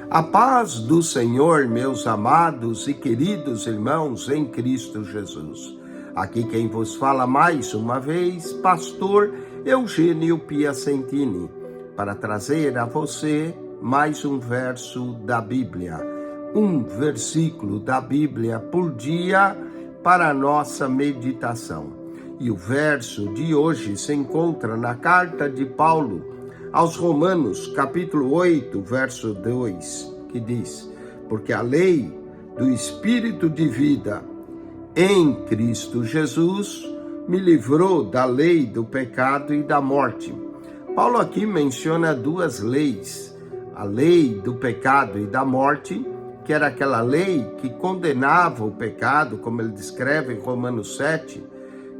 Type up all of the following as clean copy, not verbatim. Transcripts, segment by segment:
A paz do Senhor, meus amados e queridos irmãos em Cristo Jesus. Aqui quem vos fala mais uma vez, pastor Eugênio Piacentini, para trazer a você mais um verso da Bíblia, um versículo da Bíblia por dia para a nossa meditação. E o verso de hoje se encontra na carta de Paulo aos Romanos, capítulo 8, verso 2, que diz: porque a lei do Espírito de vida em Cristo Jesus me livrou da lei do pecado e da morte. Paulo aqui menciona duas leis, a lei do pecado e da morte, que era aquela lei que condenava o pecado, como ele descreve em Romanos 7,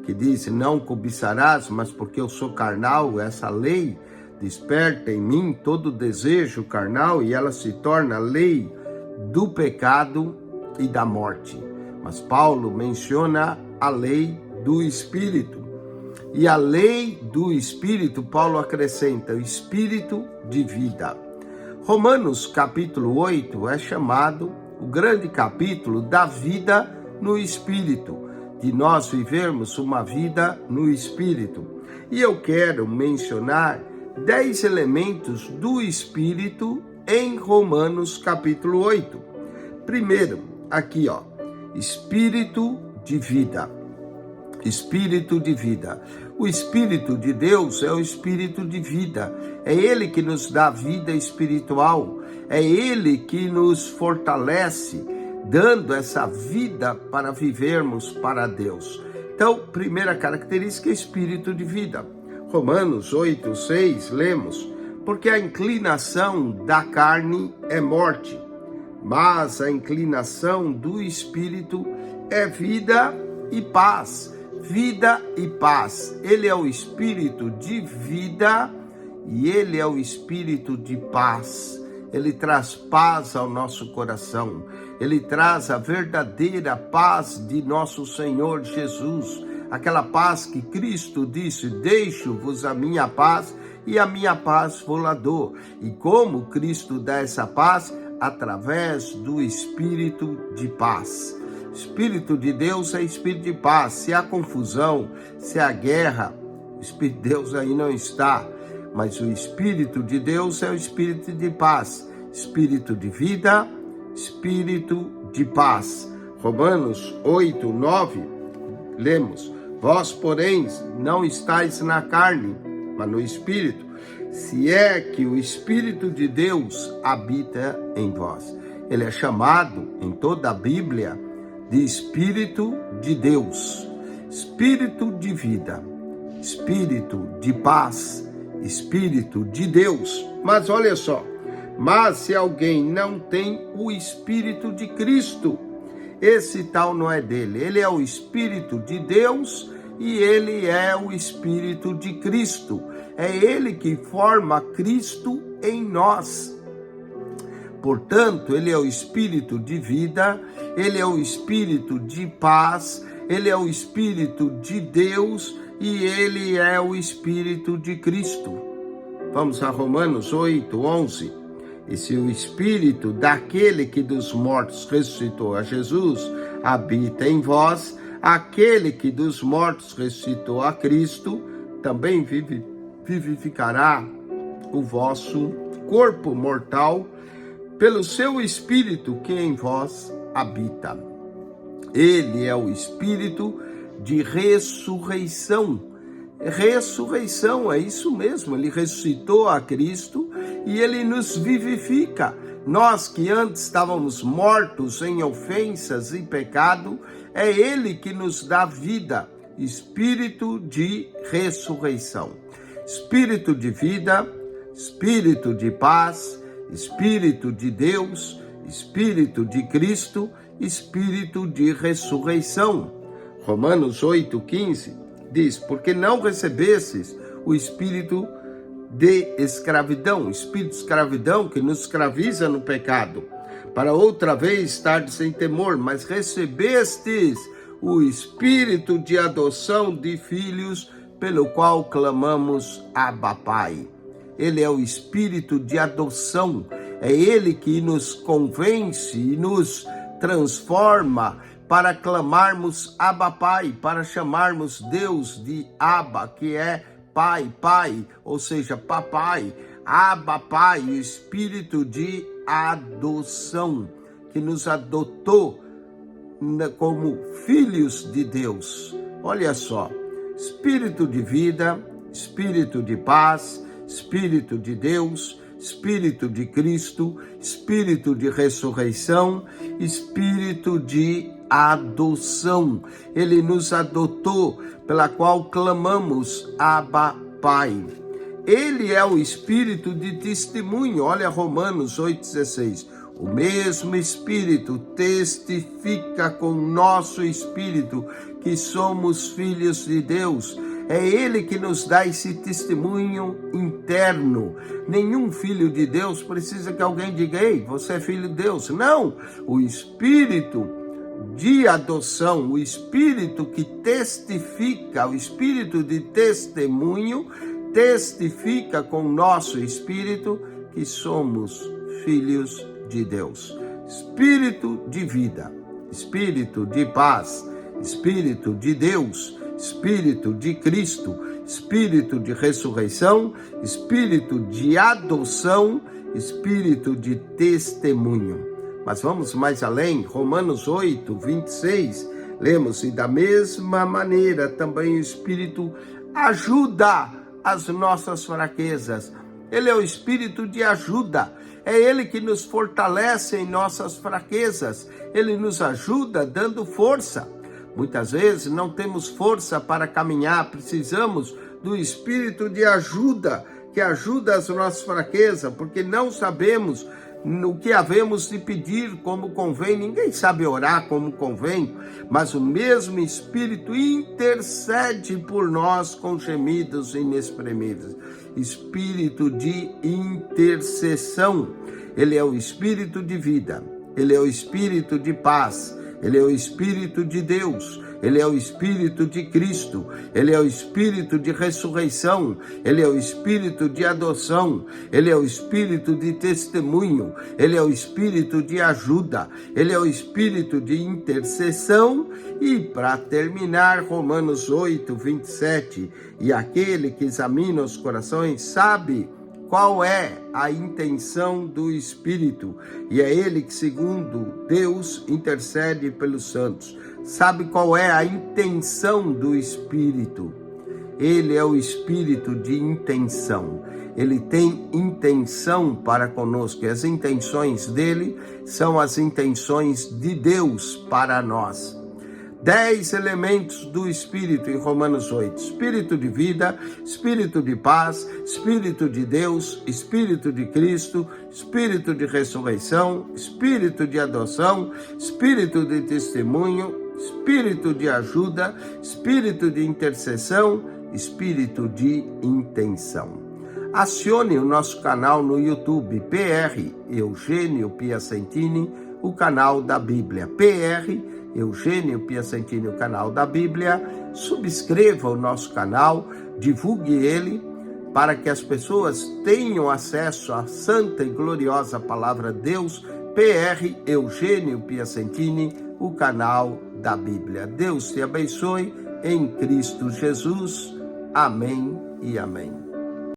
que diz: não cobiçarás, mas porque eu sou carnal, essa lei desperta em mim todo desejo carnal e ela se torna lei do pecado e da morte. Mas Paulo menciona a lei do Espírito. E a lei do Espírito, Paulo acrescenta o Espírito de vida. Romanos capítulo 8 é chamado o grande capítulo da vida no Espírito, de nós vivermos uma vida no Espírito. E eu quero mencionar 10 elementos do Espírito em Romanos capítulo 8. Primeiro, aqui Espírito de vida. Espírito de vida. O Espírito de Deus é o Espírito de vida. É Ele que nos dá vida espiritual. É Ele que nos fortalece, dando essa vida para vivermos para Deus. Então, primeira característica, Espírito de vida. Romanos 8, 6, lemos: porque a inclinação da carne é morte, mas a inclinação do Espírito é vida e paz. Vida e paz. Ele é o Espírito de vida e Ele é o Espírito de paz. Ele traz paz ao nosso coração. Ele traz a verdadeira paz de nosso Senhor Jesus. Aquela paz que Cristo disse: deixo-vos a minha paz e a minha paz vou-la dou. E como Cristo dá essa paz? Através do Espírito de paz. Espírito de Deus é Espírito de paz. Se há confusão, se há guerra, o Espírito de Deus aí não está. Mas o Espírito de Deus é o Espírito de paz. Espírito de vida, Espírito de paz. Romanos 8, 9, lemos: vós, porém, não estáis na carne, mas no Espírito, se é que o Espírito de Deus habita em vós. Ele é chamado, em toda a Bíblia, de Espírito de Deus, Espírito de vida, Espírito de paz, Espírito de Deus. Mas olha só, mas se alguém não tem o Espírito de Cristo, esse tal não é dele. Ele é o Espírito de Deus e ele é o Espírito de Cristo. É ele que forma Cristo em nós. Portanto, ele é o Espírito de vida, ele é o Espírito de paz, ele é o Espírito de Deus e ele é o Espírito de Cristo. Vamos a Romanos 8, 11. E se o Espírito daquele que dos mortos ressuscitou a Jesus habita em vós, aquele que dos mortos ressuscitou a Cristo também vivificará o vosso corpo mortal pelo seu Espírito que em vós habita. Ele é o Espírito de ressurreição. Ressurreição, é isso mesmo, ele ressuscitou a Cristo e ele nos vivifica. Nós que antes estávamos mortos em ofensas e pecado, é ele que nos dá vida, Espírito de ressurreição. Espírito de vida, Espírito de paz, Espírito de Deus, Espírito de Cristo, Espírito de ressurreição. Romanos 8,15 diz: porque não recebestes o espírito de escravidão, espírito de escravidão que nos escraviza no pecado, para outra vez estardes sem temor, mas recebestes o espírito de adoção de filhos, pelo qual clamamos Abba Pai. Ele é o espírito de adoção, É Ele que nos convence e nos transforma para clamarmos Abba Pai, para chamarmos Deus de Abba, que é Pai, Pai, ou seja, Papai. Abba Pai, o espírito de adoção, que nos adotou como filhos de Deus. Olha só, espírito de vida, espírito de paz, espírito de Deus, espírito de Cristo, espírito de ressurreição, espírito de adoção. Ele nos adotou, pela qual clamamos Abba Pai. Ele é o espírito de testemunho. Olha Romanos 8,16. O mesmo Espírito testifica com nosso espírito que somos filhos de Deus. É Ele que nos dá esse testemunho interno. Nenhum filho de Deus precisa que alguém diga: ei, você é filho de Deus. Não, o Espírito de adoção, o Espírito que testifica, o Espírito de testemunho, testifica com nosso espírito que somos filhos de Deus. Espírito de vida, espírito de paz, espírito de Deus, espírito de Cristo, espírito de ressurreição, espírito de adoção, espírito de testemunho. Mas vamos mais além, Romanos 8, 26, lemos: e da mesma maneira também o Espírito ajuda as nossas fraquezas. Ele é o espírito de ajuda. É Ele que nos fortalece em nossas fraquezas. Ele nos ajuda dando força. Muitas vezes não temos força para caminhar. Precisamos do espírito de ajuda, que ajuda as nossas fraquezas, porque não sabemos no que havemos de pedir como convém. Ninguém sabe orar como convém, mas o mesmo Espírito intercede por nós com gemidos inexprimíveis. Espírito de intercessão. Ele é o Espírito de vida, Ele é o Espírito de paz, Ele é o Espírito de Deus, Ele é o Espírito de Cristo, Ele é o Espírito de ressurreição, Ele é o Espírito de adoção, Ele é o Espírito de testemunho, Ele é o Espírito de ajuda, Ele é o Espírito de intercessão. E para terminar, Romanos 8, 27, e aquele que examina os corações sabe qual é a intenção do Espírito, e é Ele que, segundo Deus, intercede pelos santos. Sabe qual é a intenção do Espírito? Ele é o Espírito de intenção. Ele tem intenção para conosco, e as intenções dele são as intenções de Deus para nós. 10 elementos do Espírito em Romanos 8. Espírito de vida, Espírito de paz, Espírito de Deus, Espírito de Cristo, Espírito de ressurreição, Espírito de adoção, Espírito de testemunho, Espírito de ajuda, Espírito de intercessão, Espírito de intenção. Acione o nosso canal no YouTube, PR Eugênio Piacentini, o canal da Bíblia. PR Eugênio Piacentini, o canal da Bíblia. Subscreva o nosso canal, divulgue ele, para que as pessoas tenham acesso à santa e gloriosa palavra de Deus. PR Eugênio Piacentini, o canal da Bíblia. Deus te abençoe em Cristo Jesus. Amém e amém.